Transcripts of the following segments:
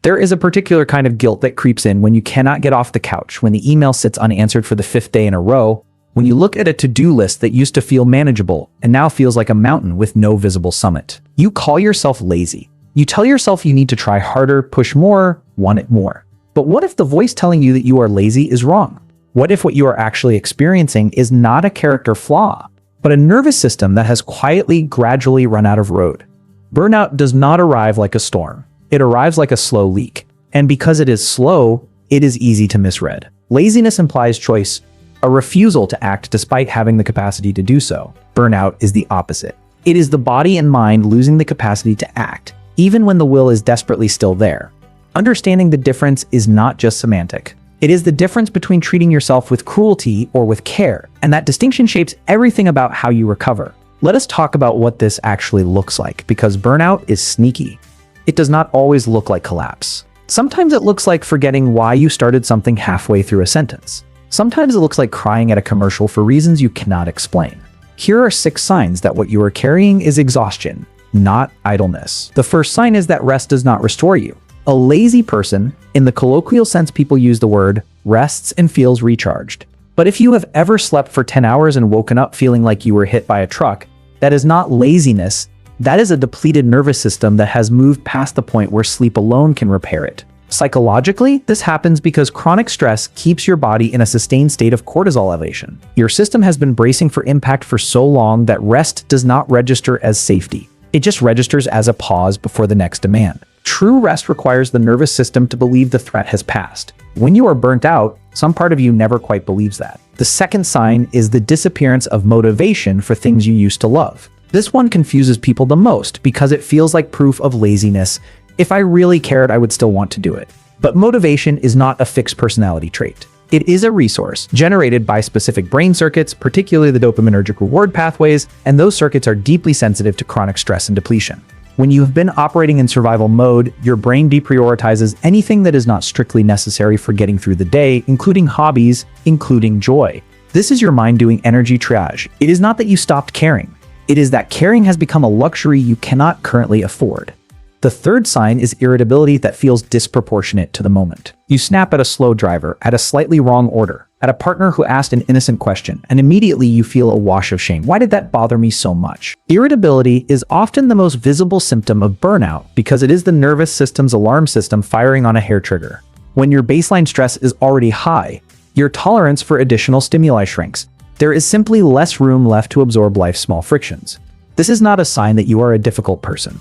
There is a particular kind of guilt that creeps in when you cannot get off the couch, when the email sits unanswered for the 5th day in a row, when you look at a to-do list that used to feel manageable and now feels like a mountain with no visible summit. You call yourself lazy. You tell yourself you need to try harder, push more, want it more. But what if the voice telling you that you are lazy is wrong? What if what you are actually experiencing is not a character flaw, but a nervous system that has quietly, gradually run out of road? Burnout does not arrive like a storm. It arrives like a slow leak. And because it is slow, it is easy to misread. Laziness implies choice, a refusal to act despite having the capacity to do so. Burnout is the opposite. It is the body and mind losing the capacity to act, even when the will is desperately still there. Understanding the difference is not just semantic. It is the difference between treating yourself with cruelty or with care, and that distinction shapes everything about how you recover. Let us talk about what this actually looks like, because burnout is sneaky. It does not always look like collapse. Sometimes it looks like forgetting why you started something halfway through a sentence. Sometimes it looks like crying at a commercial for reasons you cannot explain. Here are 6 signs that what you are carrying is exhaustion, not idleness. The first sign is that rest does not restore you. A lazy person, in the colloquial sense people use the word, rests and feels recharged. But if you have ever slept for 10 hours and woken up feeling like you were hit by a truck, that is not laziness. That is a depleted nervous system that has moved past the point where sleep alone can repair it. Psychologically, this happens because chronic stress keeps your body in a sustained state of cortisol elevation. Your system has been bracing for impact for so long that rest does not register as safety. It just registers as a pause before the next demand. True rest requires the nervous system to believe the threat has passed. When you are burnt out, some part of you never quite believes that. The second sign is the disappearance of motivation for things you used to love. This one confuses people the most because it feels like proof of laziness. If I really cared, I would still want to do it. But motivation is not a fixed personality trait. It is a resource generated by specific brain circuits, particularly the dopaminergic reward pathways, and those circuits are deeply sensitive to chronic stress and depletion. When you have been operating in survival mode, your brain deprioritizes anything that is not strictly necessary for getting through the day, including hobbies, including joy. This is your mind doing energy triage. It is not that you stopped caring. It is that caring has become a luxury you cannot currently afford. The third sign is irritability that feels disproportionate to the moment. You snap at a slow driver, at a slightly wrong order, at a partner who asked an innocent question, and immediately you feel a wash of shame. Why did that bother me so much? Irritability is often the most visible symptom of burnout because it is the nervous system's alarm system firing on a hair trigger. When your baseline stress is already high, your tolerance for additional stimuli shrinks. There is simply less room left to absorb life's small frictions. This is not a sign that you are a difficult person.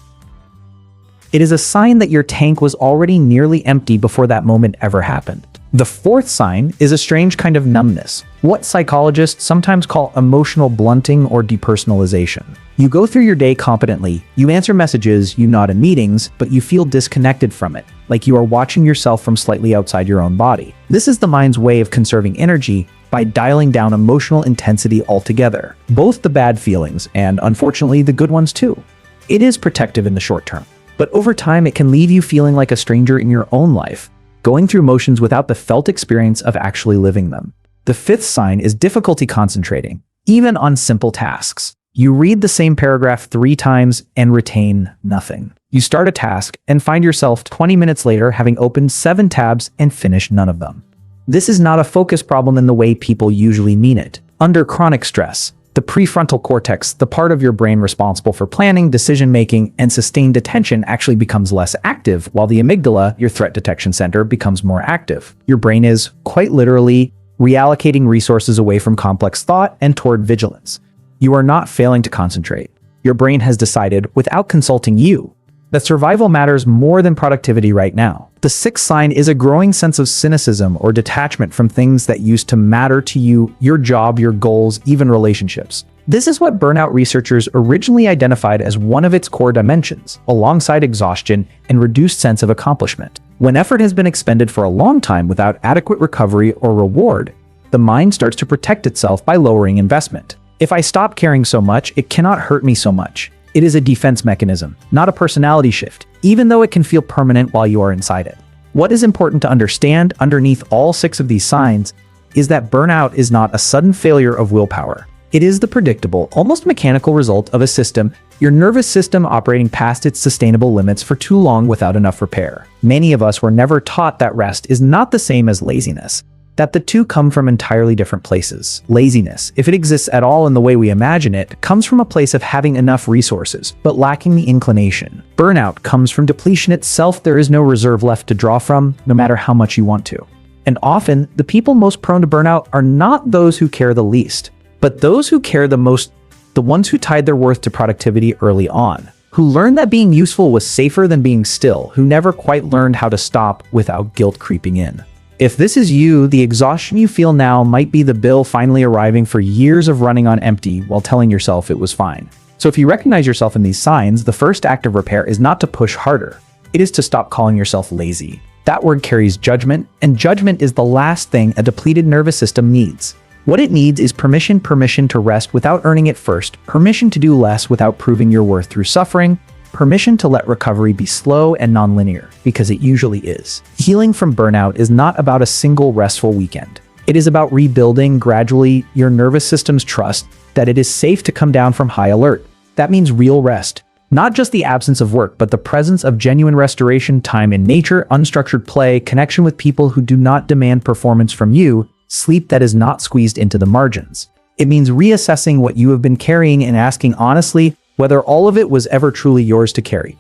It is a sign that your tank was already nearly empty before that moment ever happened. The fourth sign is a strange kind of numbness, what psychologists sometimes call emotional blunting or depersonalization. You go through your day competently, you answer messages, you nod in meetings, but you feel disconnected from it, like you are watching yourself from slightly outside your own body. This is the mind's way of conserving energy by dialing down emotional intensity altogether, both the bad feelings and, unfortunately, the good ones too. It is protective in the short term, but over time it can leave you feeling like a stranger in your own life, going through motions without the felt experience of actually living them. The fifth sign is difficulty concentrating, even on simple tasks. You read the same paragraph 3 times and retain nothing. You start a task and find yourself 20 minutes later having opened 7 tabs and finished none of them. This is not a focus problem in the way people usually mean it. Under chronic stress, the prefrontal cortex, the part of your brain responsible for planning, decision-making, and sustained attention actually becomes less active, while the amygdala, your threat detection center, becomes more active. Your brain is, quite literally, reallocating resources away from complex thought and toward vigilance. You are not failing to concentrate. Your brain has decided, without consulting you, that survival matters more than productivity right now. The sixth sign is a growing sense of cynicism or detachment from things that used to matter to you, your job, your goals, even relationships. This is what burnout researchers originally identified as one of its core dimensions, alongside exhaustion and reduced sense of accomplishment. When effort has been expended for a long time without adequate recovery or reward, the mind starts to protect itself by lowering investment. If I stop caring so much, it cannot hurt me so much. It is a defense mechanism, not a personality shift, even though it can feel permanent while you are inside it. What is important to understand underneath all 6 of these signs is that burnout is not a sudden failure of willpower. It is the predictable, almost mechanical result of a system, your nervous system operating past its sustainable limits for too long without enough repair. Many of us were never taught that rest is not the same as laziness, that the two come from entirely different places. Laziness, if it exists at all in the way we imagine it, comes from a place of having enough resources, but lacking the inclination. Burnout comes from depletion itself. There is no reserve left to draw from, no matter how much you want to. And often, the people most prone to burnout are not those who care the least, but those who care the most, the ones who tied their worth to productivity early on, who learned that being useful was safer than being still, who never quite learned how to stop without guilt creeping in. If this is you, the exhaustion you feel now might be the bill finally arriving for years of running on empty while telling yourself it was fine. So if you recognize yourself in these signs, the first act of repair is not to push harder. It is to stop calling yourself lazy. That word carries judgment, and judgment is the last thing a depleted nervous system needs. What it needs is permission to rest without earning it first, permission to do less without proving your worth through suffering, permission to let recovery be slow and nonlinear, because it usually is. Healing from burnout is not about a single restful weekend. It is about rebuilding gradually your nervous system's trust that it is safe to come down from high alert. That means real rest. Not just the absence of work, but the presence of genuine restoration, time in nature, unstructured play, connection with people who do not demand performance from you, sleep that is not squeezed into the margins. It means reassessing what you have been carrying and asking honestly whether all of it was ever truly yours to carry.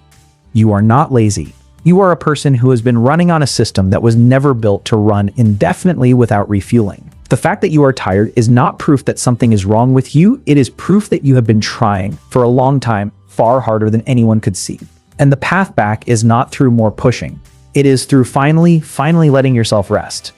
You are not lazy. You are a person who has been running on a system that was never built to run indefinitely without refueling. The fact that you are tired is not proof that something is wrong with you. It is proof that you have been trying for a long time, far harder than anyone could see. And the path back is not through more pushing. It is through finally letting yourself rest.